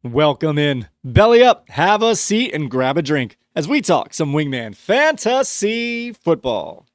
Welcome in. Belly up, have a seat, and grab a drink as we talk some Wingman Fantasy Football.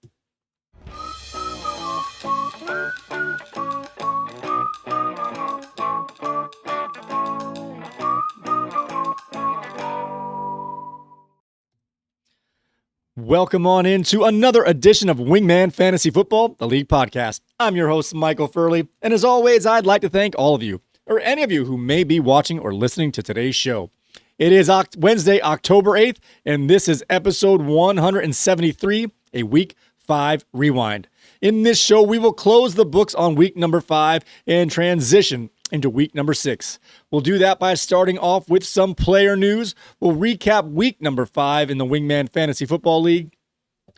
Welcome on into another edition of Wingman Fantasy Football, the League Podcast. I'm your host, Michael Furley, and as always, I'd like to thank all of you, or any of you who may be watching or listening to today's show. It is Wednesday, October 8th, and this is episode 173, a Week 5 Rewind. In this show, we will close the books on week number 5 and transition into week number 6. We'll do that by starting off with some player news. We'll recap week number 5 in the Wingman Fantasy Football League.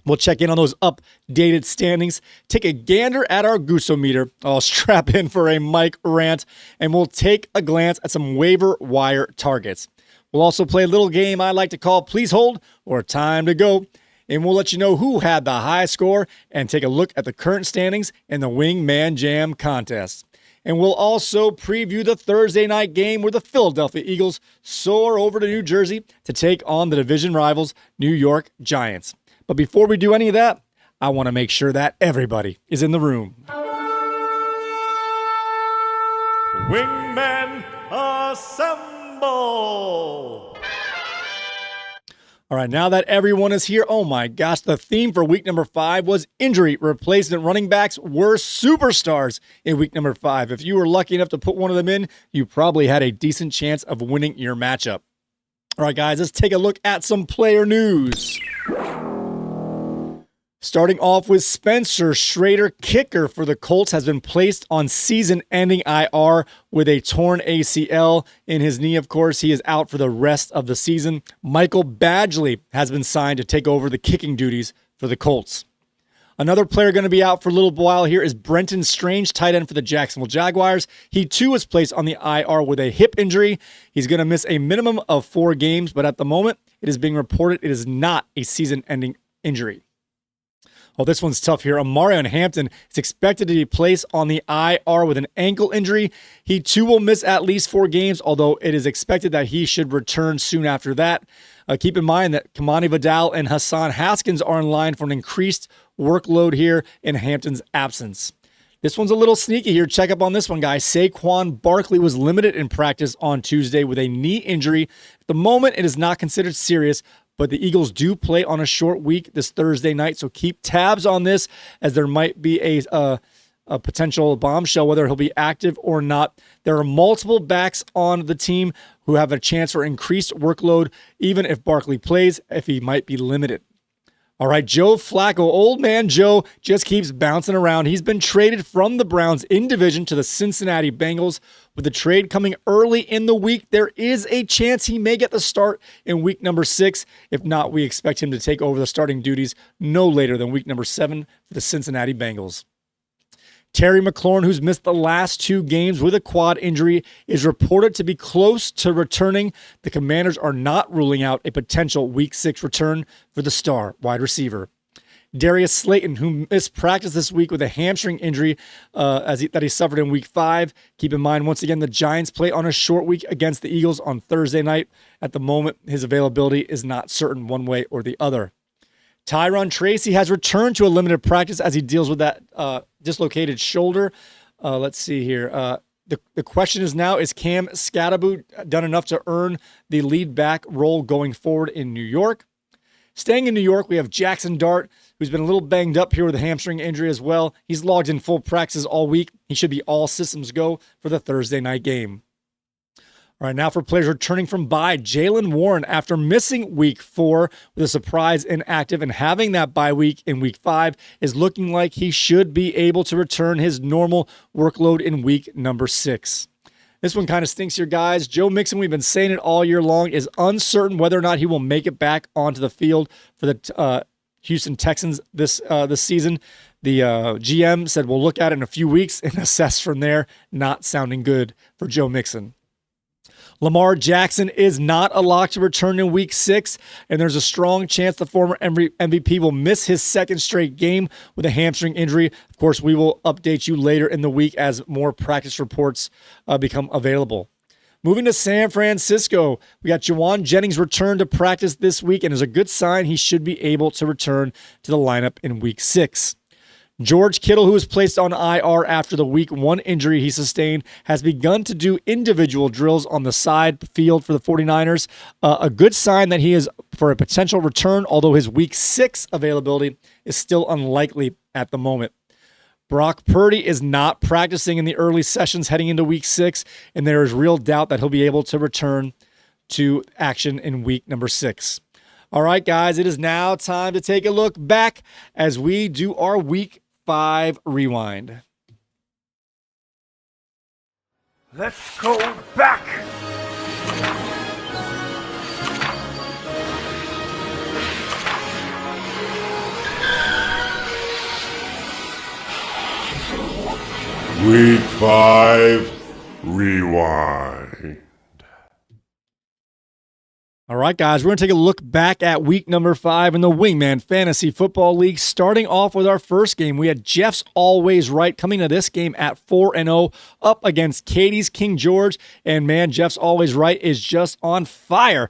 We'll check in on those updated standings, take a gander at our Goose-o-meter. I'll strap in for a Mike Rant, and we'll take a glance at some waiver wire targets. We'll also play a little game I like to call Please Hold or Time to Go, and we'll let you know who had the high score and take a look at the current standings in the Wingman Jam contest. And we'll also preview the Thursday night game where the Philadelphia Eagles soar over to New Jersey to take on the division rivals New York Giants. But before we do any of that, I want to make sure that everybody is in the room. Wingmen assemble! All right, now that everyone is here, oh my gosh, the theme for week number 5 was injury replacement. Running backs were superstars in week number 5. If you were lucky enough to put one of them in, you probably had a decent chance of winning your matchup. All right, guys, let's take a look at some player news. Starting off with Spencer Schrader, kicker for the Colts, has been placed on season-ending IR with a torn ACL in his knee. Of course, he is out for the rest of the season. Michael Badgley has been signed to take over the kicking duties for the Colts. Another player going to be out for a little while here is Brenton Strange, tight end for the Jacksonville Jaguars. He too was placed on the IR with a hip injury. He's going to miss a minimum of 4 games, but at the moment, it is being reported it is not a season-ending injury. Oh, this one's tough here. Amarion Hampton is expected to be placed on the IR with an ankle injury. He too will miss at least 4 games, although it is expected that he should return soon after that. Keep in mind that Kimani Vidale and Hassan Haskins are in line for an increased workload here in Hampton's absence. This one's a little sneaky here. Check up on this one, guys. Saquon Barkley was limited in practice on Tuesday with a knee injury. At the moment, it is not considered serious, but the Eagles do play on a short week this Thursday night, so keep tabs on this as there might be a potential bombshell, whether he'll be active or not. There are multiple backs on the team who have a chance for increased workload, even if Barkley plays, if he might be limited. All right, Joe Flacco, old man Joe, just keeps bouncing around. He's been traded from the Browns in division to the Cincinnati Bengals. With the trade coming early in the week, there is a chance he may get the start in week number 6. If not, we expect him to take over the starting duties no later than week number 7 for the Cincinnati Bengals. Terry McLaurin, who's missed the last 2 games with a quad injury, is reported to be close to returning. The Commanders are not ruling out a potential Week 6 return for the star wide receiver. Darius Slayton, who missed practice this week with a hamstring injury that he suffered in Week 5. Keep in mind, once again, the Giants play on a short week against the Eagles on Thursday night. At the moment, his availability is not certain one way or the other. Tyron Tracy has returned to a limited practice as he deals with that dislocated shoulder. Let's see here. The question is now, is Cam Scatterboot done enough to earn the lead back role going forward in New York? Staying in New York, we have Jackson Dart, who's been a little banged up here with a hamstring injury as well. He's logged in full practices all week. He should be all systems go for the Thursday night game. All right, now for players returning from bye, Jaylen Warren, after missing week 4 with a surprise inactive and having that bye week in week 5, is looking like he should be able to return his normal workload in week number 6. This one kind of stinks here, guys. Joe Mixon, we've been saying it all year long, is uncertain whether or not he will make it back onto the field for the Houston Texans this season. The GM said we'll look at it in a few weeks and assess from there. Not sounding good for Joe Mixon. Lamar Jackson is not a lock to return in week 6, and there's a strong chance the former MVP will miss his second straight game with a hamstring injury. Of course, we will update you later in the week as more practice reports become available. Moving to San Francisco, we got Juwan Jennings returned to practice this week, and is a good sign he should be able to return to the lineup in Week 6. George Kittle, who was placed on IR after the Week 1 injury he sustained, has begun to do individual drills on the side field for the 49ers. A good sign that he is for a potential return, although his Week 6 availability is still unlikely at the moment. Brock Purdy is not practicing in the early sessions heading into Week 6, and there is real doubt that he'll be able to return to action in Week number 6. All right, guys, it is now time to take a look back as we do our Week 5 rewind. Let's go back. Week 5 rewind. All right, guys, we're going to take a look back at week number 5 in the Wingman Fantasy Football League. Starting off with our first game, we had Jeff's Always Right coming to this game at 4-0 up against Katie's King George. And man, Jeff's Always Right is just on fire.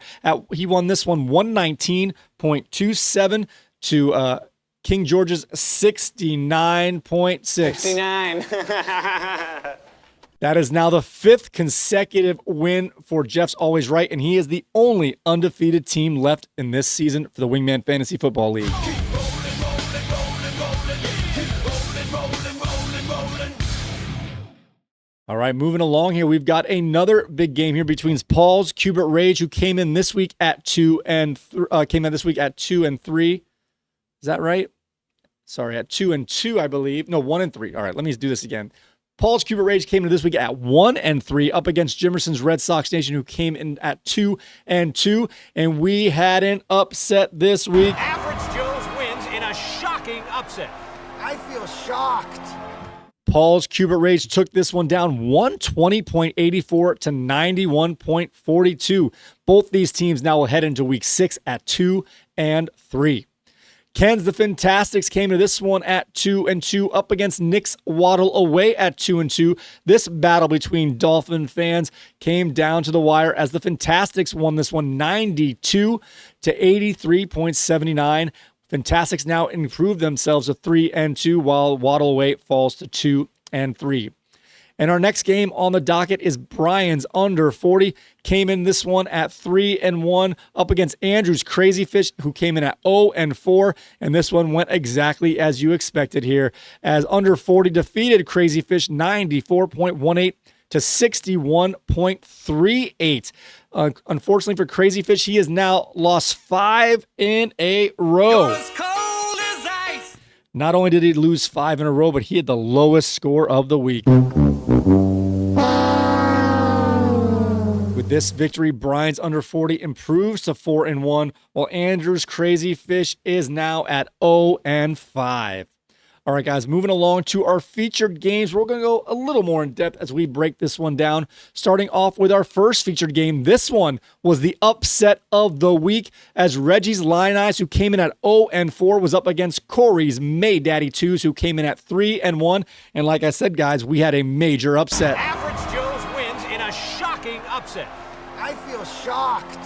He won this one 119.27 to King George's 69.6. 69. That is now the 5th consecutive win for Jeff's Always Right, and he is the only undefeated team left in this season for the Wingman Fantasy Football League. All right, moving along here, we've got another big game here between Paul's Cubert Rage, who came in this week at 2 and 3. Is that right? Sorry, at 2 and 2, I believe. No, 1 and 3. All right, let me do this again. Paul's Cubert Rage came into this week at 1 and 3 up against Jimerson's Red Sox Nation, who came in at 2 and 2. And we had an upset this week. Average Joe's wins in a shocking upset. I feel shocked. Paul's Cubert Rage took this one down 120.84 to 91.42. Both these teams now will head into week 6 at 2 and 3. Ken's the Fantastics came to this one at 2 and 2 up against Nick's Waddle away at 2 and 2. This battle between Dolphin fans came down to the wire as the Fantastics won this one 92 to 83.79. Fantastics now improve themselves to 3 and 2 while Waddle away falls to 2 and 3. And our next game on the docket is Brian's Under 40. Came in this one at 3 and 1 up against Andrew's Crazy Fish, who came in at 0 and 4. And this one went exactly as you expected here, as Under 40 defeated Crazy Fish 94.18 to 61.38. Unfortunately for Crazy Fish, he has now lost 5 in a row. Not only did he lose 5 in a row, but he had the lowest score of the week. With this victory, Brian's Under 40 improves to 4 and 1, while Andrew's Crazy Fish is now at 0 and 5. All right, guys, moving along to our featured games. We're going to go a little more in depth as we break this one down. Starting off with our first featured game. This one was the upset of the week as Reggie's Lion Eyes, who came in at 0 and 4, was up against Corey's May Daddy 2s, who came in at 3 and 1. And like I said, guys, we had a major upset. Average Joe's wins in a shocking upset. I feel shocked.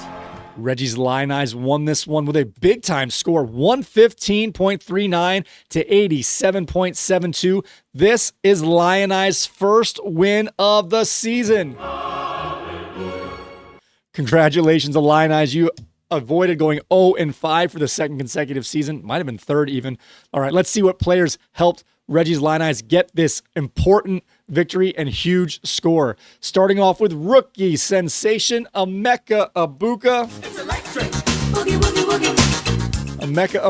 Reggie's Lion Eyes won this one with a big-time score, 115.39 to 87.72. This is Lion Eyes' first win of the season. Congratulations to Lion Eyes. You avoided going 0 and 5 for the second consecutive season. Might have been third even. All right, let's see what players helped Reggie's Lion Eyes get this important victory and huge score. Starting off with rookie sensation Emeka Abuka. It's electric. Boogie, boogie, boogie. Emeka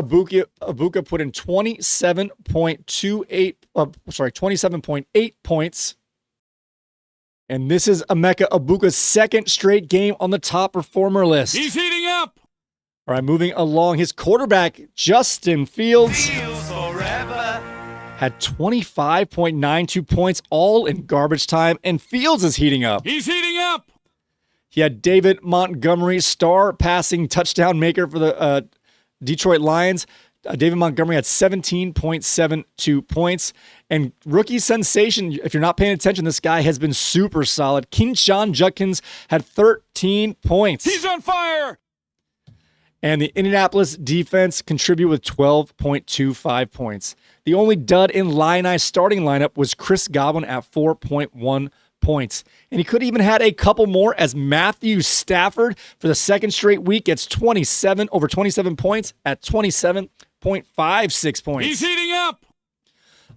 Abuka put in 27.8 points. And this is Emeka Abuka's second straight game on the top performer list. He's heating up. All right, moving along, his quarterback, Justin Fields, had 25.92 points, all in garbage time, and Fields is heating up. He's heating up. He had David Montgomery, star passing touchdown maker for the Detroit Lions, David Montgomery had 17.72 points. And rookie sensation, if you're not paying attention, this guy has been super solid. Keyshawn Judkins had 13 points. He's on fire. And the Indianapolis defense contributed with 12.25 points. The only dud in Illini's starting lineup was Chris Godwin at 4.1 points. And he could even had a couple more as Matthew Stafford for the second straight week gets over 27 points at 27.56 points. He's heating up.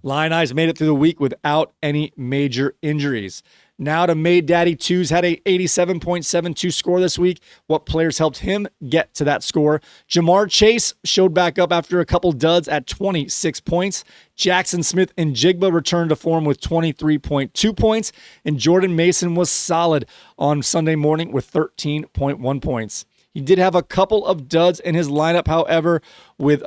Illini's made it through the week without any major injuries. Now to Made Daddy 2's had a 87.72 score this week. What players helped him get to that score? Jamar Chase showed back up after a couple duds at 26 points. Jackson Smith and Jigba returned to form with 23.2 points. And Jordan Mason was solid on Sunday morning with 13.1 points. He did have a couple of duds in his lineup, however, with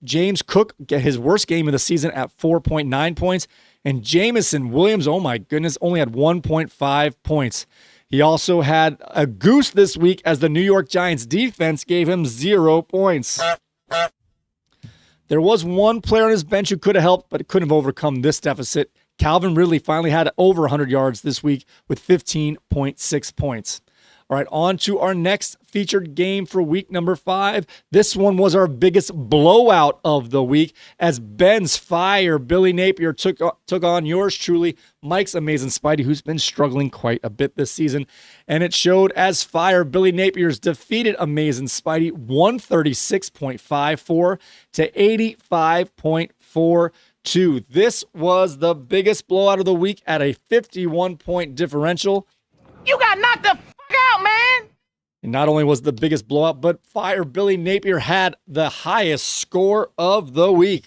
James Cook get his worst game of the season at 4.9 points. And Jamison Williams, oh my goodness, only had 1.5 points. He also had a goose this week as the New York Giants defense gave him 0 points. There was one player on his bench who could have helped, but couldn't have overcome this deficit. Calvin Ridley finally had over 100 yards this week with 15.6 points. All right, on to our next featured game for week number 5. This one was our biggest blowout of the week as Ben's Fire Billy Napier took on yours truly, Mike's Amazing Spidey, who's been struggling quite a bit this season. And it showed as Fire Billy Napier's defeated Amazing Spidey 136.54 to 85.42. This was the biggest blowout of the week at a 51-point differential. You got knocked the out, man. And not only was the biggest blowout, but Fire Billy Napier had the highest score of the week.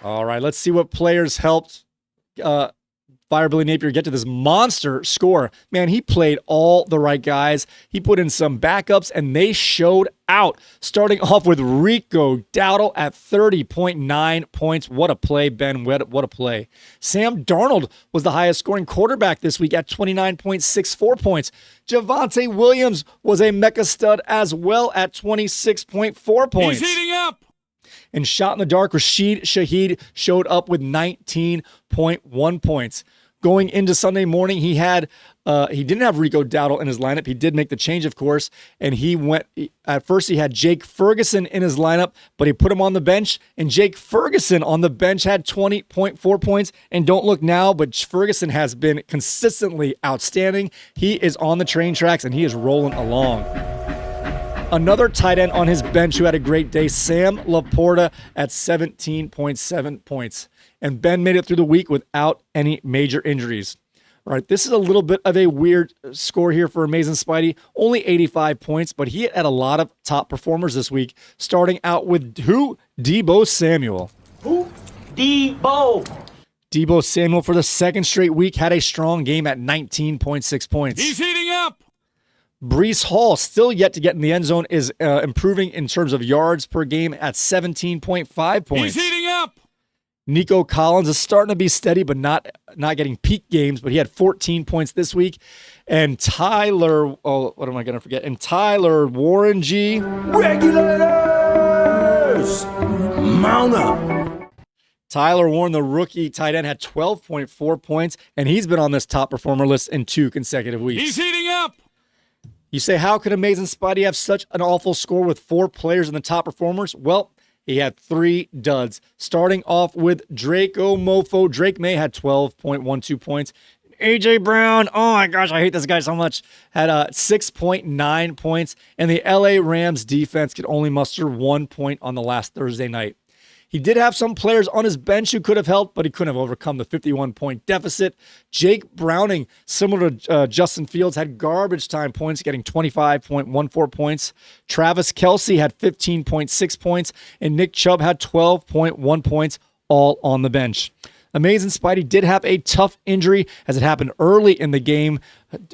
All right, let's see what players helped Fire Billy Napier get to this monster score. Man, he played all the right guys. He put in some backups, and they showed out. Starting off with Rico Dowdle at 30.9 points. What a play, Ben. What a play. Sam Darnold was the highest scoring quarterback this week at 29.64 points. Javonte Williams was a mecha stud as well at 26.4 points. He's heating up. And Shot in the Dark, Rashid Shaheed showed up with 19.1 points. Going into Sunday morning, he didn't have Rico Dowdle in his lineup. He did make the change, of course, and at first he had Jake Ferguson in his lineup, but he put him on the bench, and Jake Ferguson on the bench had 20.4 points. And don't look now, but Ferguson has been consistently outstanding. He is on the train tracks, and he is rolling along. Another tight end on his bench who had a great day, Sam Laporta at 17.7 points. And Ben made it through the week without any major injuries. All right, this is a little bit of a weird score here for Amazing Spidey. Only 85 points, but he had a lot of top performers this week. Starting out with who? Deebo Samuel. Who? Deebo. Deebo Samuel for the second straight week had a strong game at 19.6 points. He's heating up. Breece Hall, still yet to get in the end zone, is improving in terms of yards per game at 17.5 points. He's heating up. Nico Collins is starting to be steady, but not getting peak games, but he had 14 points this week. And Tyler, what am I going to forget? And Tyler Warren G. Regulators! Mount up! Tyler Warren, the rookie tight end, had 12.4 points, and he's been on this top performer list in 2 consecutive weeks. He's heating up. You say, how could Amazing Spidey have such an awful score with 4 players in the top performers? Well, he had 3 duds. Starting off with Draco Mofo. Drake May had 12.12 points. A.J. Brown, oh my gosh, I hate this guy so much, had 6.9 points. And the L.A. Rams defense could only muster 1 point on the last Thursday night. He did have some players on his bench who could have helped, but he couldn't have overcome the 51-point deficit. Jake Browning, similar to Justin Fields, had garbage time points, getting 25.14 points. Travis Kelce had 15.6 points, and Nick Chubb had 12.1 points, all on the bench. Amazing Spidey did have a tough injury as it happened early in the game.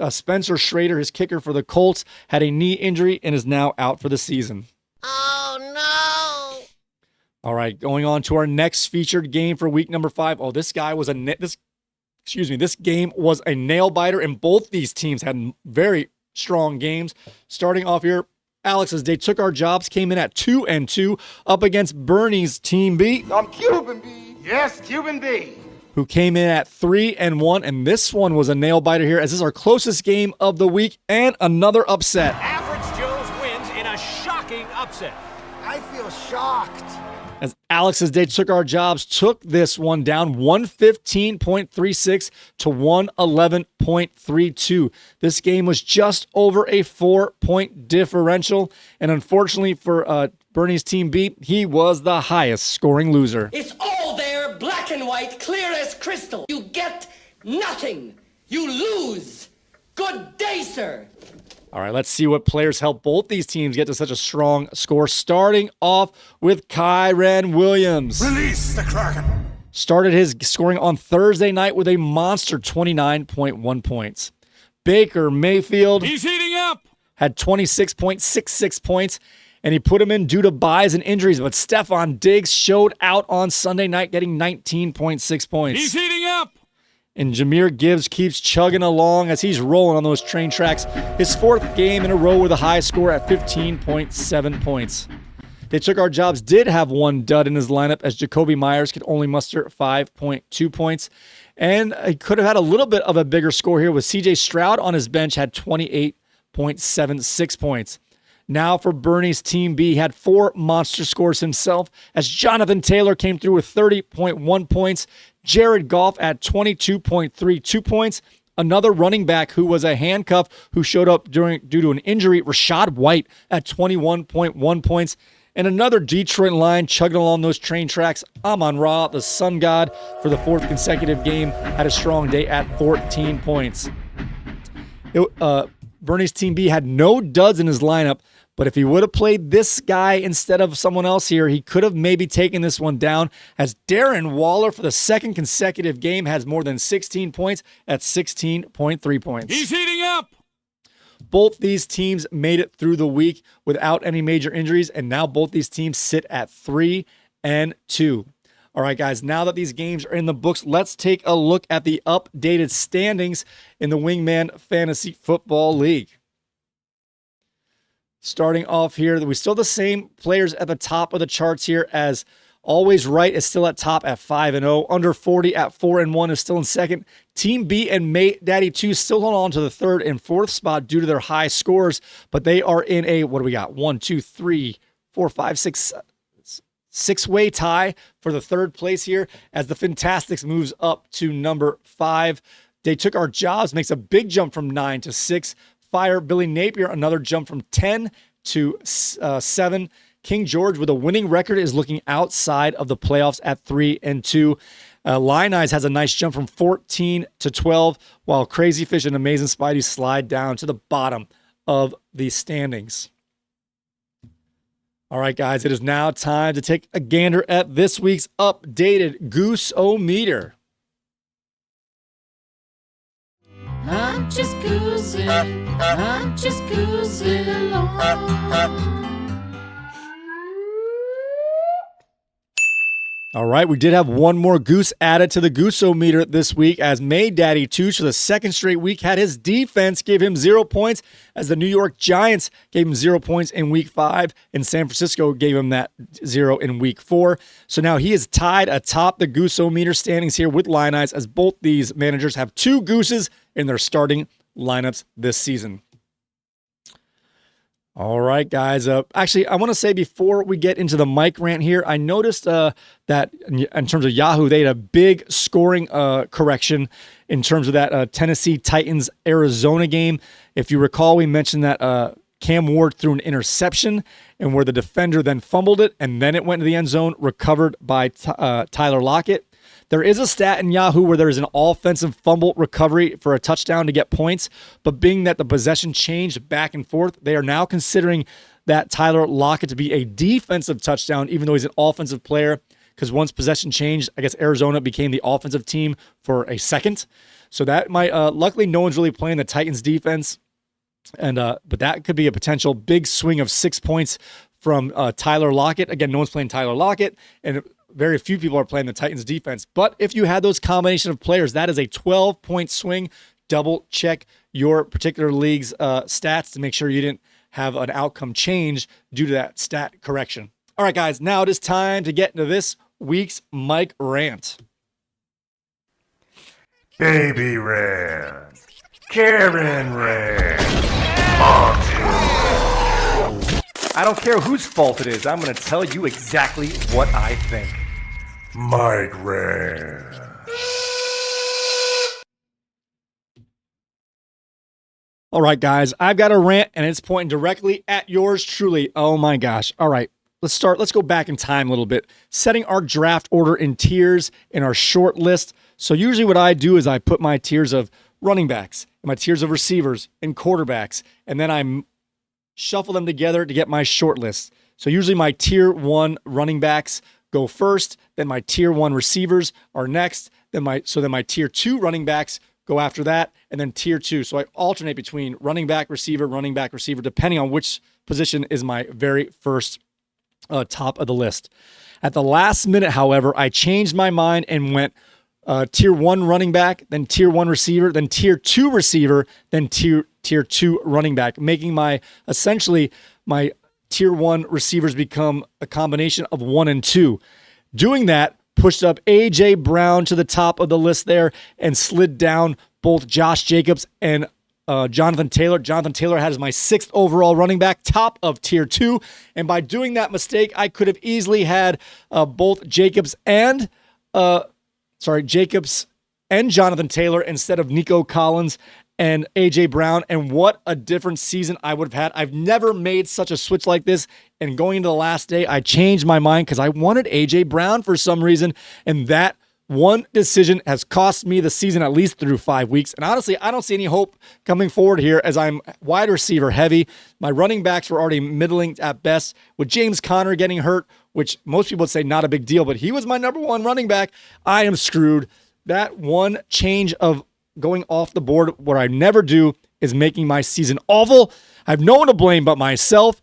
Spencer Schrader, his kicker for the Colts, had a knee injury and is now out for the season. Oh, no. All right, going on to our next featured game for week number 5. Oh, this game was a nail biter, and both these teams had very strong games. Starting off here, Alex's They Took Our Jobs came in at 2-2 up against Bernie's Team B. I'm Cuban B. Yes, Cuban B. Who came in at 3-1, and this one was a nail biter here, as this is our closest game of the week and another upset. Average Joe's wins in a shocking upset. I feel shocked. As Alex's They Took Our Jobs took this one down 115.36 to 111.32. This game was just over a 4-point differential, and unfortunately for Bernie's Team B, he was the highest scoring loser. It's all there, black and white, clear as crystal. You get nothing. You lose. Good day, sir. All right, let's see what players helped both these teams get to such a strong score. Starting off with Kyren Williams. Release the Kraken. Started his scoring on Thursday night with a monster 29.1 points. Baker Mayfield He's heating up. had 26.66 points, and he put him in due to buys and injuries, but Stephon Diggs showed out on Sunday night, getting 19.6 points. He's heating up. And Jahmyr Gibbs keeps chugging along as he's rolling on those train tracks. His 4th game in a row with a high score at 15.7 points. They Took Our Jobs did have one dud in his lineup, as Jacoby Myers could only muster 5.2 points. And he could have had a little bit of a bigger score here with CJ Stroud on his bench, had 28.76 points. Now for Bernie's Team B, he had 4 monster scores himself, as Jonathan Taylor came through with 30.1 points. Jared Goff at 22.32 points. Another running back who was a handcuff who showed up due to an injury, Rachaad White, at 21.1 points. And another Detroit line chugging along those train tracks, Amon-Ra, the sun god, for the 4th consecutive game, had a strong day at 14 points. Bernie's Team B had no duds in his lineup, but if he would have played this guy instead of someone else here, he could have maybe taken this one down, as Darren Waller, for the 2nd consecutive game, has more than 16 points at 16.3 points. He's heating up. Both these teams made it through the week without any major injuries, and now both these teams sit at 3-2. All right, guys, now that these games are in the books, let's take a look at the updated standings in the Wingman Fantasy Football League. Starting off here, we still have the same players at the top of the charts here, as Always Right is still at top at 5-0. Under 40 at 4-1 is still in second. Team B and Mate Daddy 2 still hold on to the 3rd and 4th spot due to their high scores, but they are in a, what do we got? 1, 2, 3, 4, 5, 6, 6-way tie for the 3rd place here, as the Fantastics moves up to number 5. They Took Our Jobs makes a big jump from 9 to 6. Fire Billy Napier, another jump from 10 to 7. King George, with a winning record, is looking outside of the playoffs at 3-2. Line Eyes has a nice jump from 14 to 12, while Crazy Fish and Amazing Spidey slide down to the bottom of the standings. All right, guys, it is now time to take a gander at this week's updated Goose-O-Meter. I'm just cruising along. All right, we did have one more Goose added to the Goose-O-Meter this week, as May Daddy Tooch, for the 2nd straight week, had his defense give him 0 points, as the New York Giants gave him 0 points in week 5, and San Francisco gave him that 0 in week 4. So now he is tied atop the Goose-O-Meter standings here with Line Eyes, as both these managers have 2 Gooses in their starting lineups this season. All right, guys. Actually, I want to say before we get into the Mike Rant here, I noticed that in terms of Yahoo, they had a big scoring correction in terms of that Tennessee Titans-Arizona game. If you recall, we mentioned that Cam Ward threw an interception, and where the defender then fumbled it, and then it went to the end zone, recovered by Tyler Lockett. There is a stat in Yahoo where there is an offensive fumble recovery for a touchdown to get points, but being that the possession changed back and forth, they are now considering that Tyler Lockett to be a defensive touchdown, even though he's an offensive player, because once possession changed, I guess Arizona became the offensive team for a second. So that might, luckily no one's really playing the Titans defense, and but that could be a potential big swing of 6 points from Tyler Lockett. Again, no one's playing Tyler Lockett, and very few people are playing the Titans defense. But if you had those combination of players, that is a 12-point swing. Double check your particular league's stats to make sure you didn't have an outcome change due to that stat correction. All right, guys, now it is time to get into this week's Mike Rant. Baby Rant. Karen Rant. Monty. I don't care whose fault it is. I'm going to tell you exactly what I think. Mike Rant. All right, guys, I've got a rant, and it's pointing directly at yours truly. Oh, my gosh. All right, let's start. Let's go back in time a little bit. Setting our draft order in tiers in our short list. So usually what I do is I put my tiers of running backs, and my tiers of receivers and quarterbacks, and then I shuffle them together to get my short list. So usually my tier 1 running backs go first, then my tier 1 receivers are next, then my tier 2 running backs go after that, and then tier 2. So I alternate between running back, receiver, depending on which position is my very first top of the list. At the last minute, however, I changed my mind and went tier 1 running back, then tier 1 receiver, then tier 2 receiver, then tier 2 running back, making essentially my tier 1 receivers become a combination of 1 and 2. Doing that pushed up A.J. Brown to the top of the list there and slid down both Josh Jacobs and Jonathan Taylor. Jonathan Taylor had as my 6th overall running back, top of tier 2. And by doing that mistake, I could have easily had both Jacobs and Jonathan Taylor instead of Nico Collins and A.J. Brown. And what a different season I would have had. I've never made such a switch like this. And going into the last day, I changed my mind because I wanted A.J. Brown for some reason. And that one decision has cost me the season at least through 5 weeks. And honestly, I don't see any hope coming forward here as I'm wide receiver heavy. My running backs were already middling at best. With James Conner getting hurt, which most people would say not a big deal, but he was my number 1 running back, I am screwed. That one change of going off the board, what I never do, is making my season awful. I have no one to blame but myself.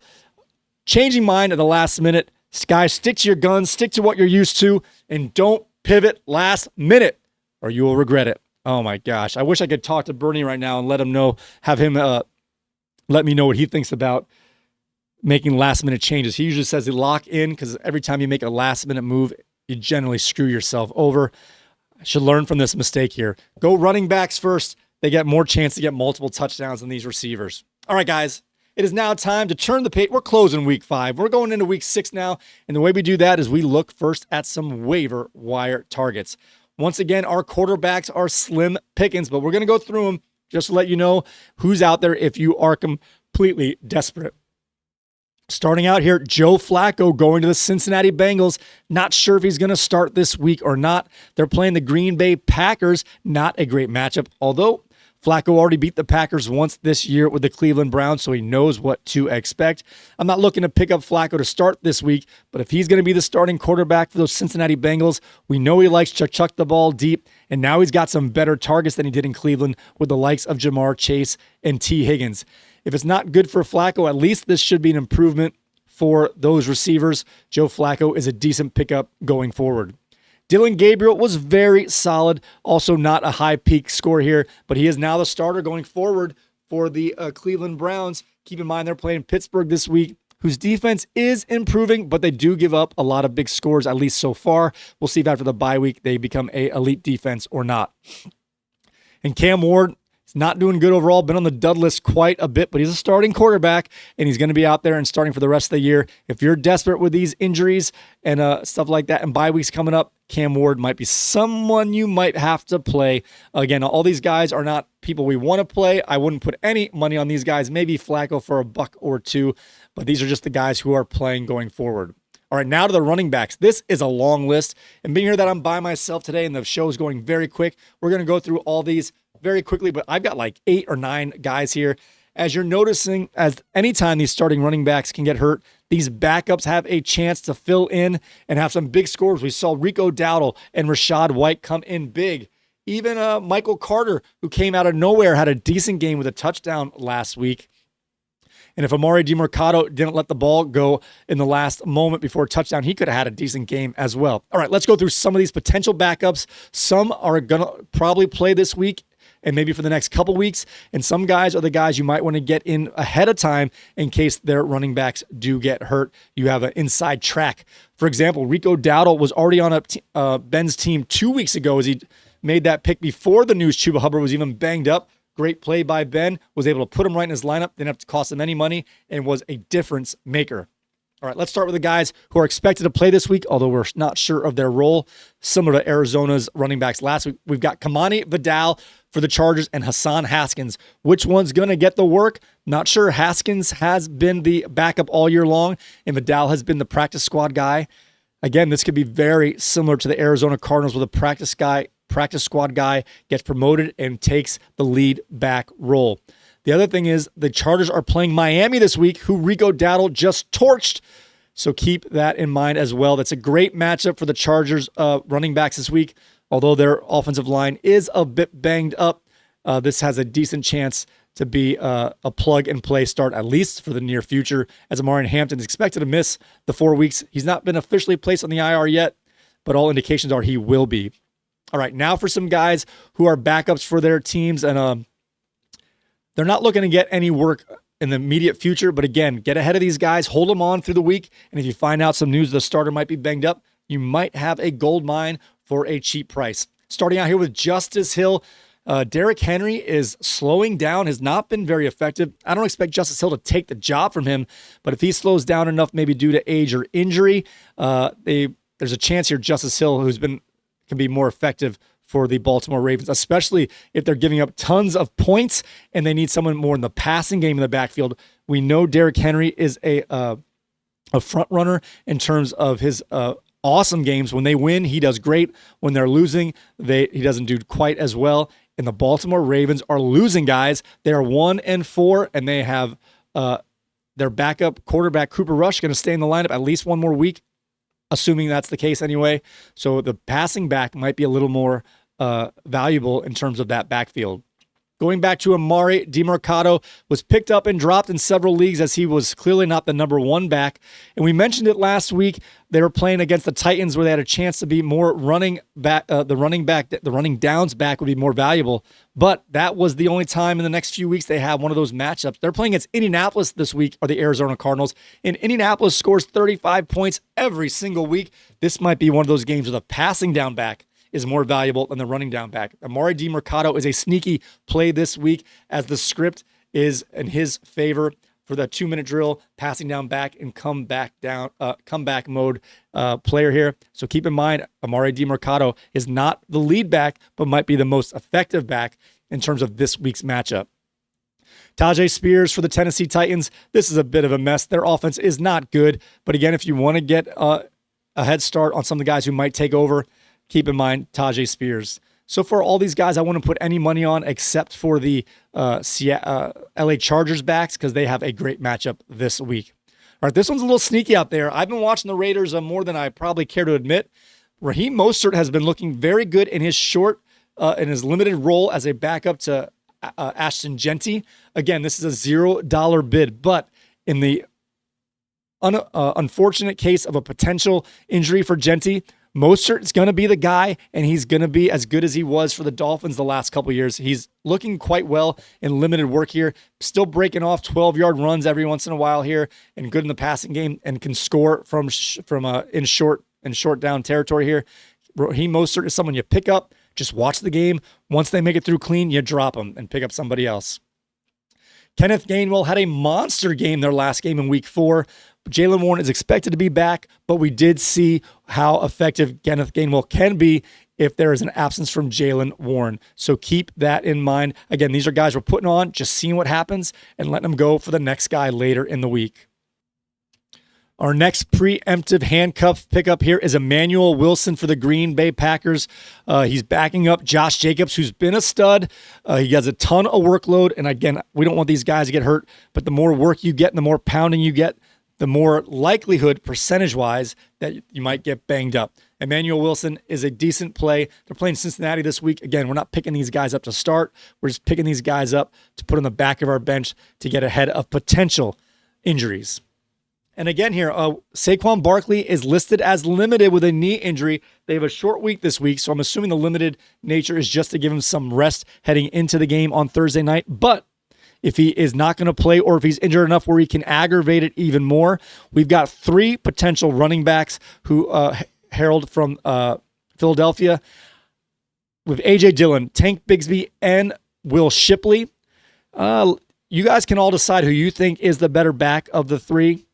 Changing mine at the last minute. Guys, stick to your guns, stick to what you're used to, and don't pivot last minute or you will regret it. Oh my gosh. I wish I could talk to Bernie right now and let him know, have him let me know what he thinks about making last minute changes. He usually says to lock in because every time you make a last minute move, you generally screw yourself over. I should learn from this mistake here. Go running backs first. They get more chance to get multiple touchdowns than these receivers. All right, guys. It is now time to turn the page. We're closing week 5. We're going into week 6 now. And the way we do that is we look first at some waiver wire targets. Once again, our quarterbacks are slim pickings, but we're going to go through them just to let you know who's out there if you are completely desperate. Starting out here, Joe Flacco going to the Cincinnati Bengals. Not sure if he's going to start this week or not. They're playing the Green Bay Packers. Not a great matchup, although Flacco already beat the Packers once this year with the Cleveland Browns, so he knows what to expect. I'm not looking to pick up Flacco to start this week, but if he's going to be the starting quarterback for those Cincinnati Bengals, we know he likes to chuck the ball deep, and now he's got some better targets than he did in Cleveland with the likes of Jamar Chase and T. Higgins. If it's not good for Flacco, at least this should be an improvement for those receivers. Joe Flacco is a decent pickup going forward. Dillon Gabriel was very solid. Also not a high peak score here, but he is now the starter going forward for the Cleveland Browns. Keep in mind they're playing Pittsburgh this week, whose defense is improving, but they do give up a lot of big scores, at least so far. We'll see if after the bye week they become an elite defense or not. And Cam Ward, he's not doing good overall, been on the dud list quite a bit, but he's a starting quarterback, and he's going to be out there and starting for the rest of the year. If you're desperate with these injuries and stuff like that and bye weeks coming up, Cam Ward might be someone you might have to play. Again, all these guys are not people we want to play. I wouldn't put any money on these guys, maybe Flacco for $1 or $2, but these are just the guys who are playing going forward. All right, now to the running backs. This is a long list, and being here that I'm by myself today and the show is going very quick, we're going to go through all these very quickly, but I've got like 8 or 9 guys here. As you're noticing, as anytime these starting running backs can get hurt, these backups have a chance to fill in and have some big scores. We saw Rico Dowdle and Rachaad White come in big. Even Michael Carter, who came out of nowhere, had a decent game with a touchdown last week. And if Amari DiMercato didn't let the ball go in the last moment before touchdown, he could have had a decent game as well. All right, let's go through some of these potential backups. Some are going to probably play this week and maybe for the next couple weeks. And some guys are the guys you might want to get in ahead of time in case their running backs do get hurt. You have an inside track. For example, Rico Dowdle was already on Ben's team 2 weeks ago as he made that pick before the news Chuba Hubbard was even banged up. Great play by Ben. Was able to put him right in his lineup. Didn't have to cost him any money and was a difference maker. All right, let's start with the guys who are expected to play this week, although we're not sure of their role. Similar to Arizona's running backs last week, we've got Kimani Vidale for the Chargers and Hassan Haskins. Which one's going to get the work? Not sure. Haskins has been the backup all year long, and Vidale has been the practice squad guy. Again, this could be very similar to the Arizona Cardinals where the practice squad guy gets promoted and takes the lead back role. The other thing is the Chargers are playing Miami this week, who Rico Dowdle just torched. So keep that in mind as well. That's a great matchup for the Chargers running backs this week. Although their offensive line is a bit banged up, this has a decent chance to be a plug-and-play start, at least for the near future, as Amari Hampton is expected to miss the 4 weeks. He's not been officially placed on the IR yet, but all indications are he will be. All right, now for some guys who are backups for their teams, and they're not looking to get any work in the immediate future, but again, get ahead of these guys, hold them on through the week, and if you find out some news the starter might be banged up, you might have a gold mine for a cheap price. Starting out here with Justice Hill, Derrick Henry is slowing down, has not been very effective. I don't expect Justice Hill to take the job from him, but if he slows down enough, maybe due to age or injury, there's a chance here Justice Hill, can be more effective for the Baltimore Ravens, especially if they're giving up tons of points and they need someone more in the passing game in the backfield. We know Derrick Henry is a front runner in terms of his awesome games. When they win, he does great. When they're losing, he doesn't do quite as well. And the Baltimore Ravens are losing guys. They are 1-4, and they have their backup quarterback Cooper Rush going to stay in the lineup at least one more week, assuming that's the case anyway. So the passing back might be a little more valuable in terms of that backfield. Going back to Amari DiMercato, was picked up and dropped in several leagues as he was clearly not the number one back. And we mentioned it last week. They were playing against the Titans where they had a chance to be more running back. The running downs back would be more valuable. But that was the only time in the next few weeks they have one of those matchups. They're playing against Indianapolis this week, or the Arizona Cardinals. And Indianapolis scores 35 points every single week. This might be one of those games where the passing down back is more valuable than the running down back. Amari DiMercato is a sneaky play this week as the script is in his favor for the 2-minute drill, passing down back and comeback mode player here. So keep in mind, Amari DiMercato is not the lead back, but might be the most effective back in terms of this week's matchup. Tajay Spears for the Tennessee Titans. This is a bit of a mess. Their offense is not good. But again, if you want to get a head start on some of the guys who might take over, keep in mind Tajay Spears. So for all these guys, I wouldn't put any money on except for the LA Chargers backs because they have a great matchup this week. All right, this one's a little sneaky out there. I've been watching the Raiders more than I probably care to admit. Raheem Mostert has been looking very good in his limited role as a backup to Ashton Genty. Again, this is a $0 bid, but in the unfortunate case of a potential injury for Genty, Mostert is going to be the guy, and he's going to be as good as he was for the Dolphins the last couple of years. He's looking quite well in limited work here, still breaking off 12-yard runs every once in a while here, and good in the passing game, and can score from in short down territory here. Raheem Mostert is someone you pick up, just watch the game. Once they make it through clean, you drop them and pick up somebody else. Kenneth Gainwell had a monster game their last game in week 4. Jaylen Warren is expected to be back, but we did see how effective Kenneth Gainwell can be if there is an absence from Jaylen Warren. So keep that in mind. Again, these are guys we're putting on, just seeing what happens and letting them go for the next guy later in the week. Our next preemptive handcuff pickup here is Emmanuel Wilson for the Green Bay Packers. He's backing up Josh Jacobs, who's been a stud. He has a ton of workload. And again, we don't want these guys to get hurt, but the more work you get and the more pounding you get, the more likelihood, percentage-wise, that you might get banged up. Emmanuel Wilson is a decent play. They're playing Cincinnati this week. Again, we're not picking these guys up to start. We're just picking these guys up to put on the back of our bench to get ahead of potential injuries. And again here, Saquon Barkley is listed as limited with a knee injury. They have a short week this week, so I'm assuming the limited nature is just to give him some rest heading into the game on Thursday night. But if he is not going to play, or if he's injured enough where he can aggravate it even more, we've got 3 potential running backs who herald from Philadelphia with A.J. Dillon, Tank Bigsby, and Will Shipley. You guys can all decide who you think is the better back of the 3.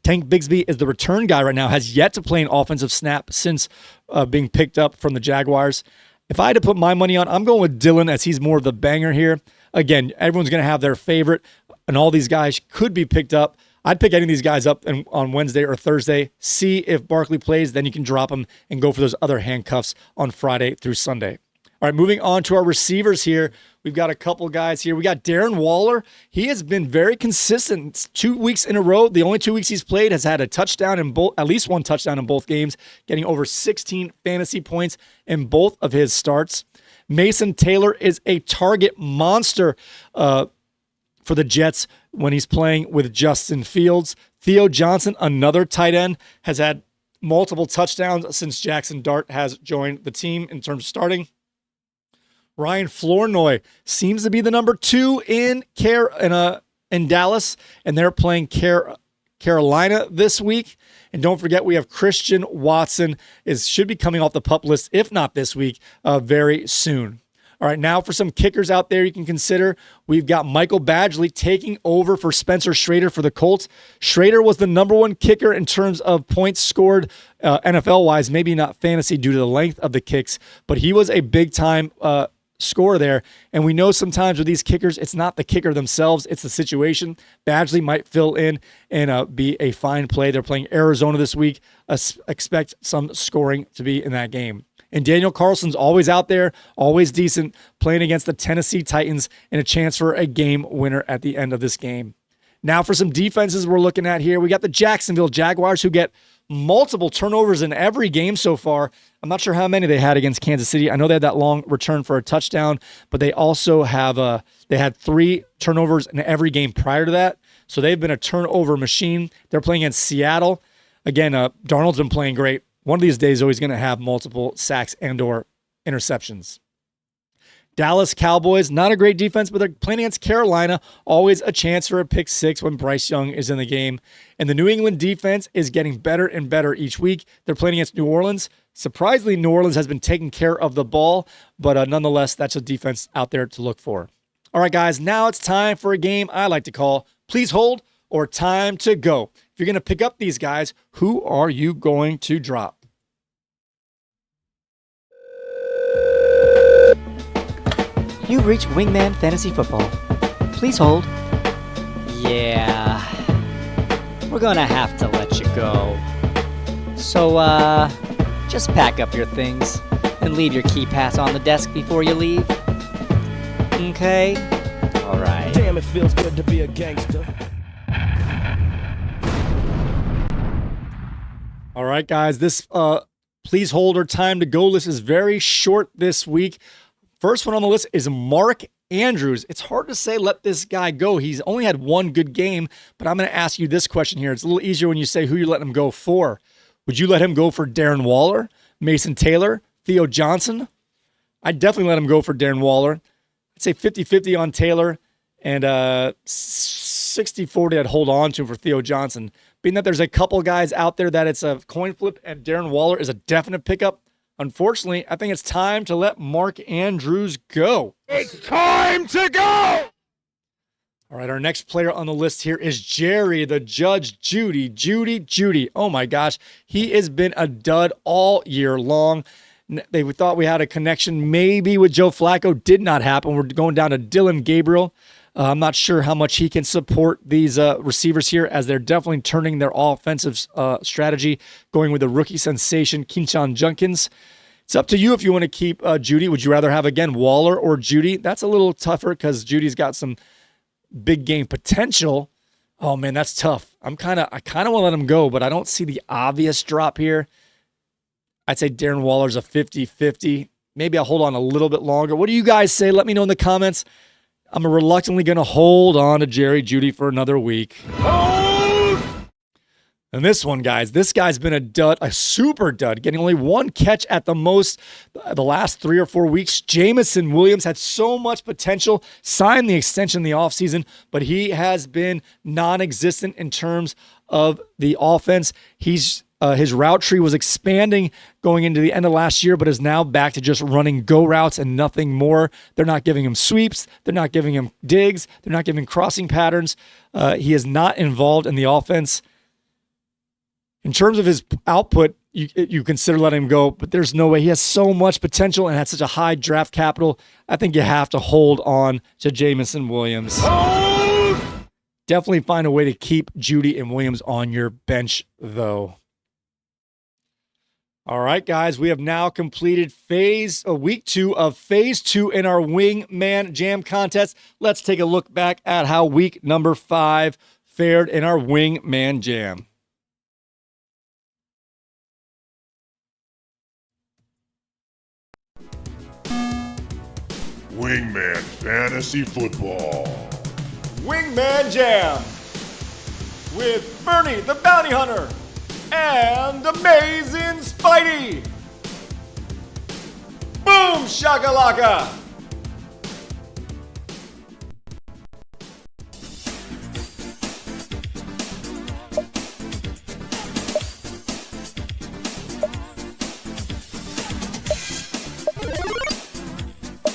Tank Bigsby is the return guy right now, has yet to play an offensive snap since being picked up from the Jaguars. If I had to put my money on, I'm going with Dillon as he's more of the banger here. Again, everyone's going to have their favorite, and all these guys could be picked up. I'd pick any of these guys up on Wednesday or Thursday, see if Barkley plays, then you can drop him and go for those other handcuffs on Friday through Sunday. All right, moving on to our receivers here. We've got a couple guys here. We got Darren Waller. He has been very consistent 2 weeks in a row. The only 2 weeks he's played has had a touchdown in both, at least one touchdown in both games, getting over 16 fantasy points in both of his starts. Mason Taylor is a target monster for the Jets when he's playing with Justin Fields. Theo Johnson, another tight end, has had multiple touchdowns since Jackson Dart has joined the team in terms of starting. Ryan Flournoy seems to be the number 2 in Dallas, and they're playing Carolina this week. And don't forget, we have Christian Watson should be coming off the PUP list, if not this week, very soon. All right, now for some kickers out there you can consider. We've got Michael Badgley taking over for Spencer Schrader for the Colts. Schrader was the number 1 kicker in terms of points scored NFL-wise, maybe not fantasy due to the length of the kicks, but he was a big-time score there. And we know sometimes with these kickers, it's not the kicker themselves, it's the situation. Badgley might fill in and be a fine play. They're playing Arizona this week. Expect some scoring to be in that game. And Daniel Carlson's always out there, always decent, playing against the Tennessee Titans and a chance for a game winner at the end of this game. Now for some defenses we're looking at here. We got the Jacksonville Jaguars, who get multiple turnovers in every game so far. I'm not sure how many they had against Kansas City. I know they had that long return for a touchdown, but they also have they had 3 turnovers in every game prior to that. So they've been a turnover machine. They're playing against Seattle. Again, Darnold's been playing great. One of these days, though, he's going to have multiple sacks and or interceptions. Dallas Cowboys, not a great defense, but they're playing against Carolina. Always a chance for a pick 6 when Bryce Young is in the game. And the New England defense is getting better and better each week. They're playing against New Orleans. Surprisingly, New Orleans has been taking care of the ball, but nonetheless, that's a defense out there to look for. All right, guys, now it's time for a game I like to call Please Hold or Time to Go. If you're going to pick up these guys, who are you going to drop? You've reached Wingman Fantasy Football. Please hold. Yeah, we're gonna have to let you go. So, just pack up your things and leave your key pass on the desk before you leave. Okay? Alright. Damn, it feels good to be a gangster. All right, guys, this Please Hold or Time to Go list is very short this week. First one on the list is Mark Andrews. It's hard to say let this guy go. He's only had 1 good game, but I'm going to ask you this question here. It's a little easier when you say who you let him go for. Would you let him go for Darren Waller, Mason Taylor, Theo Johnson? I'd definitely let him go for Darren Waller. I'd say 50-50 on Taylor and 60-40 I'd hold on to for Theo Johnson. Being that there's a couple guys out there that it's a coin flip and Darren Waller is a definite pickup, unfortunately, I think it's time to let Mark Andrews go. It's time to go! All right, our next player on the list here is Jerry, the Judge Judy. Judy. Oh my gosh, he has been a dud all year long. We thought we had a connection maybe with Joe Flacco. Did not happen. We're going down to Dillon Gabriel. I'm not sure how much he can support these receivers here, as they're definitely turning their offensive strategy, going with the rookie sensation, Quinshon Judkins. It's up to you if you want to keep Judy. Would you rather have, again, Waller or Judy? That's a little tougher because Judy's got some big game potential. Oh, man, that's tough. I kind of want to let him go, but I don't see the obvious drop here. I'd say Darren Waller's a 50-50. Maybe I'll hold on a little bit longer. What do you guys say? Let me know in the comments. I'm reluctantly going to hold on to Jerry Judy for another week. Oh! And this one, guys, this guy's been a dud, a super dud, getting only one catch at the most the last 3 or 4 weeks. Jameson Williams had so much potential, signed the extension in the offseason, but he has been non-existent in terms of the offense. His route tree was expanding going into the end of last year, but is now back to just running go routes and nothing more. They're not giving him sweeps. They're not giving him digs. They're not giving crossing patterns. He is not involved in the offense. In terms of his output, you consider letting him go, but there's no way. He has so much potential and has such a high draft capital. I think you have to hold on to Jameson Williams. Definitely find a way to keep Judy and Williams on your bench, though. All right, guys, we have now completed week 2 of phase 2 in our Wingman Jam contest. Let's take a look back at how week number 5 fared in our Wingman Jam. Wingman Fantasy Football. Wingman Jam with Bernie the Bounty Hunter and Amazing Spidey. Boom shakalaka.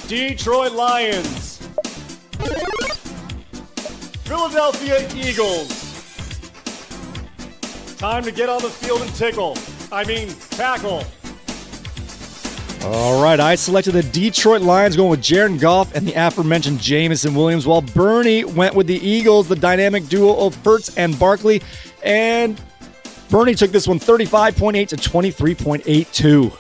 Detroit Lions. Philadelphia Eagles. Time to get on the field and tackle. All right, I selected the Detroit Lions going with Jared Goff and the aforementioned Jameson Williams, while Bernie went with the Eagles, the dynamic duo of Hurts and Barkley. And Bernie took this one 35.8 to 23.82.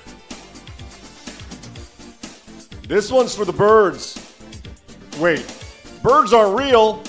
This one's for the birds. Wait, birds aren't real.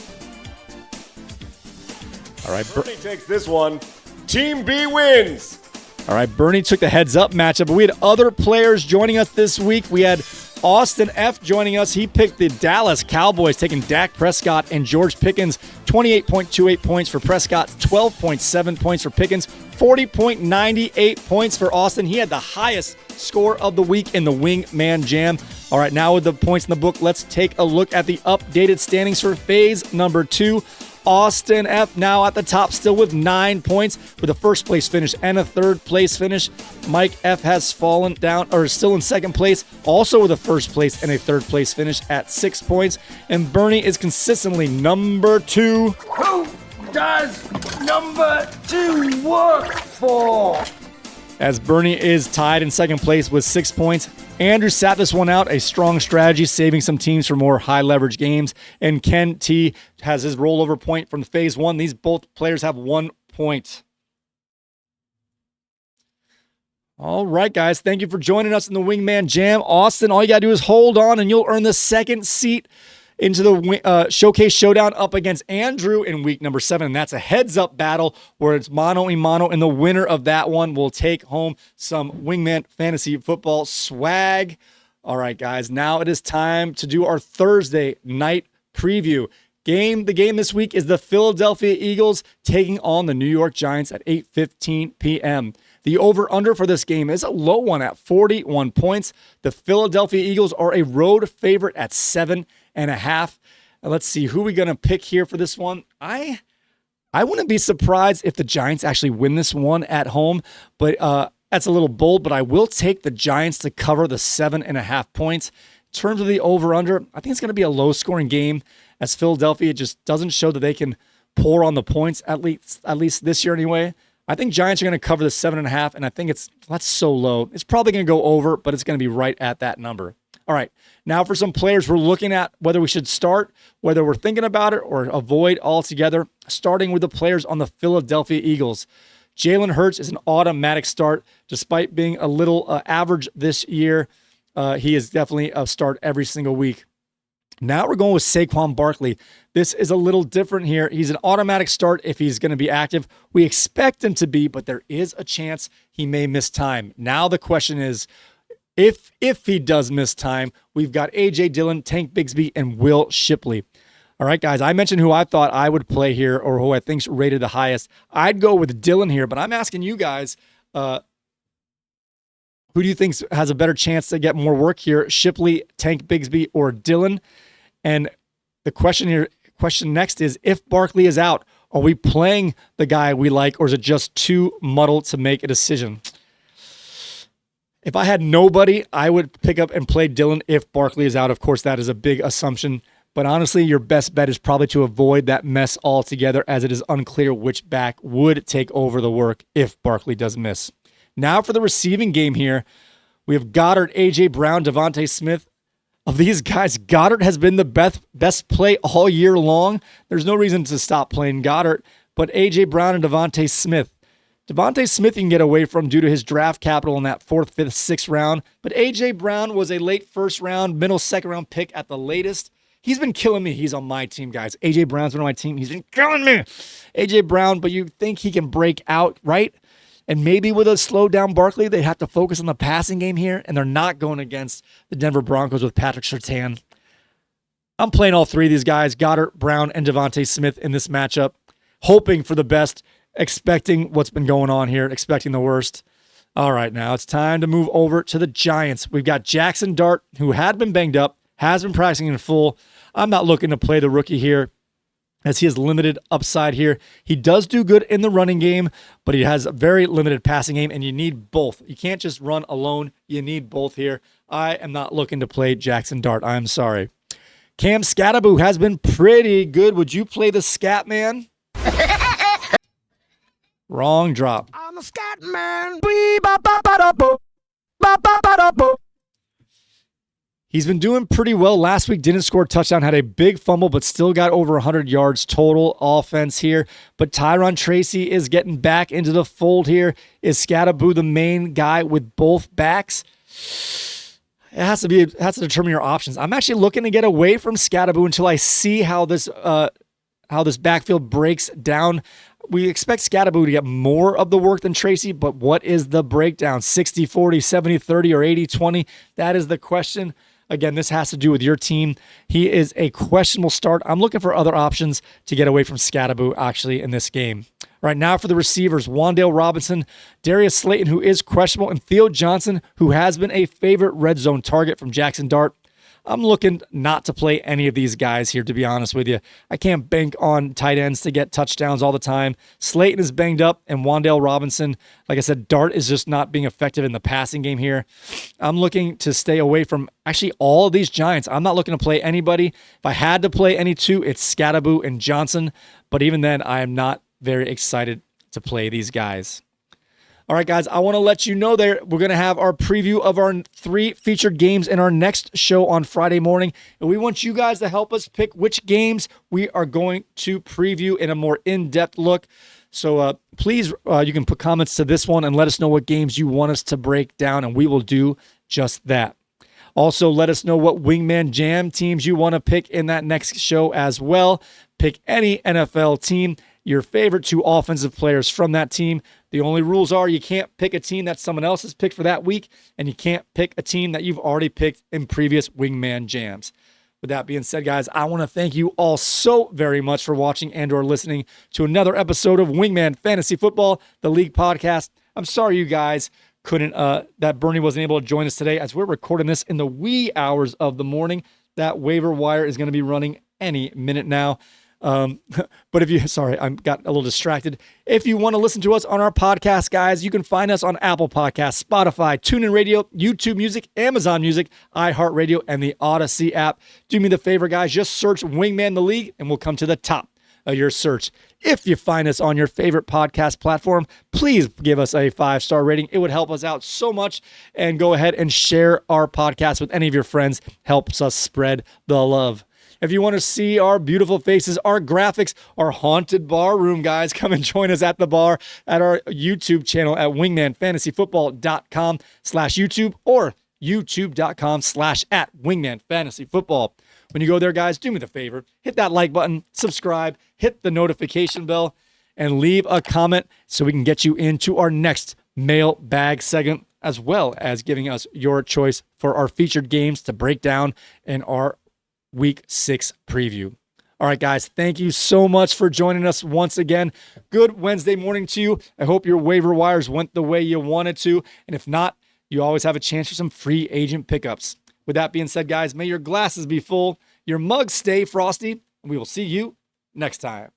All right, Bernie takes this one. Team B wins. All right, Bernie took the heads-up matchup, but we had other players joining us this week. We had Austin F. joining us. He picked the Dallas Cowboys, taking Dak Prescott and George Pickens. 28.28 points for Prescott, 12.7 points for Pickens, 40.98 points for Austin. He had the highest score of the week in the Wingman Jam. All right, now with the points in the book, let's take a look at the updated standings for phase number 2. Austin F. now at the top still with 9 points with a first place finish and a third place finish. Mike F. has fallen down, or is still in second place, also with a first place and a third place finish at 6 points. And Bernie is consistently number 2. Who does number 2 work for? As Bernie is tied in second place with 6 points. Andrew sat this one out, a strong strategy, saving some teams for more high-leverage games. And Ken T has his rollover point from phase 1. These both players have 1 point. All right, guys. Thank you for joining us in the Wingman Jam. Austin, all you got to do is hold on, and you'll earn the second seat into the Showcase Showdown up against Andrew in week number 7. And that's a heads-up battle where it's mano-a-mano, and the winner of that one will take home some Wingman Fantasy Football swag. All right, guys, now it is time to do our Thursday night preview. The game this week is the Philadelphia Eagles taking on the New York Giants at 8:15 p.m. The over-under for this game is a low one at 41 points. The Philadelphia Eagles are a road favorite at 7.5. And let's see who we're going to pick here for this one. I wouldn't be surprised if the Giants actually win this one at home, but that's a little bold, but I will take the Giants to cover the 7.5 points. In terms of the over-under, I think it's going to be a low-scoring game as Philadelphia just doesn't show that they can pour on the points, at least this year anyway. I think Giants are going to cover the 7.5, and I think that's so low. It's probably going to go over, but it's going to be right at that number. All right, now for some players we're looking at whether we should start, whether we're thinking about it, or avoid altogether, starting with the players on the Philadelphia Eagles. Jalen Hurts is an automatic start. Despite being a little average this year, he is definitely a start every single week. Now we're going with Saquon Barkley. This is a little different here. He's an automatic start if he's going to be active. We expect him to be, but there is a chance he may miss time. Now the question is, if he does miss time, we've got A.J. Dillon, Tank Bigsby, and Will Shipley. All right, guys, I mentioned who I thought I would play here or who I think's rated the highest. I'd go with Dillon here, but I'm asking you guys, who do you think has a better chance to get more work here? Shipley, Tank Bigsby, or Dillon? And the question next is, if Barkley is out, are we playing the guy we like, or is it just too muddled to make a decision? If I had nobody, I would pick up and play Dillon if Barkley is out. Of course, that is a big assumption. But honestly, your best bet is probably to avoid that mess altogether, as it is unclear which back would take over the work if Barkley does miss. Now for the receiving game here, we have Goddard, A.J. Brown, Devontae Smith. Of these guys, Goddard has been the best play all year long. There's no reason to stop playing Goddard, but A.J. Brown and Devontae Smith. Devontae Smith you can get away from due to his draft capital in that 4th, 5th, 6th round, but A.J. Brown was a late 1st round, middle 2nd round pick at the latest. He's been killing me. He's on my team, guys. A.J. Brown's been on my team. He's been killing me. A.J. Brown, but you think he can break out, right? And maybe with a slowed down Barkley, they have to focus on the passing game here, and they're not going against the Denver Broncos with Patrick Surtain. I'm playing all three of these guys, Goddard, Brown, and Devontae Smith in this matchup, hoping for the best, expecting what's been going on here, expecting the worst. All right, now it's time to move over to the Giants. We've got Jackson Dart, who had been banged up, has been practicing in full. I'm not looking to play the rookie here, as he has limited upside here. He does do good in the running game, but he has a very limited passing game, and you need both. You can't just run alone. You need both here. I am not looking to play Jackson Dart. I'm sorry. Cam Skattebo has been pretty good. Would you play the Scat Man? Wrong drop. I'm a scat man. Ba-ba-ba-da-bo. He's been doing pretty well. Last week, didn't score a touchdown, had a big fumble, but still got over 100 yards total offense here. But Tyron Tracy is getting back into the fold here. Is Skattebo the main guy with both backs? It has to determine your options. I'm actually looking to get away from Skattebo until I see how this backfield breaks down. We expect Skattebo to get more of the work than Tracy, but what is the breakdown? 60-40, 70-30, or 80-20? That is the question. Again, this has to do with your team. He is a questionable start. I'm looking for other options to get away from Skattebo actually in this game. Right now for the receivers, Wan'Dale Robinson, Darius Slayton, who is questionable, and Theo Johnson, who has been a favorite red zone target from Jackson Dart. I'm looking not to play any of these guys here, to be honest with you. I can't bank on tight ends to get touchdowns all the time. Slayton is banged up, and Wan'Dale Robinson, like I said, Dart is just not being effective in the passing game here. I'm looking to stay away from actually all of these Giants. I'm not looking to play anybody. If I had to play any two, it's Skattebo and Johnson. But even then, I am not very excited to play these guys. All right, guys, I want to let you know we're going to have our preview of our 3 featured games in our next show on Friday morning. And we want you guys to help us pick which games we are going to preview in a more in-depth look. So please, you can put comments to this one and let us know what games you want us to break down, and we will do just that. Also, let us know what Wingman Jam teams you want to pick in that next show as well. Pick any NFL team, your favorite 2 offensive players from that team. The only rules are you can't pick a team that someone else has picked for that week, and you can't pick a team that you've already picked in previous Wingman Jams. With that being said, guys, I want to thank you all so very much for watching and or listening to another episode of Wingman Fantasy Football, the League Podcast. I'm sorry you guys couldn't, that Bernie wasn't able to join us today, as we're recording this in the wee hours of the morning. That waiver wire is going to be running any minute now. But I got a little distracted. If you want to listen to us on our podcast, guys, you can find us on Apple Podcasts, Spotify, TuneIn Radio, YouTube Music, Amazon Music, iHeartRadio, and the Odyssey app. Do me the favor, guys, just search Wingman the League and we'll come to the top of your search. If you find us on your favorite podcast platform, please give us a 5-star rating. It would help us out so much. And go ahead and share our podcast with any of your friends. Helps us spread the love. If you want to see our beautiful faces, our graphics, our haunted bar room, guys, come and join us at the bar at our YouTube channel at wingmanfantasyfootball.com/YouTube or youtube.com/@wingmanfantasyfootball. When you go there, guys, do me the favor, hit that like button, subscribe, hit the notification bell, and leave a comment so we can get you into our next mailbag segment, as well as giving us your choice for our featured games to break down in our Week 6 preview. All right, guys, thank you so much for joining us once again. Good Wednesday morning to you. I hope your waiver wires went the way you wanted to. And if not, you always have a chance for some free agent pickups. With that being said, guys, may your glasses be full, your mugs stay frosty, and we will see you next time.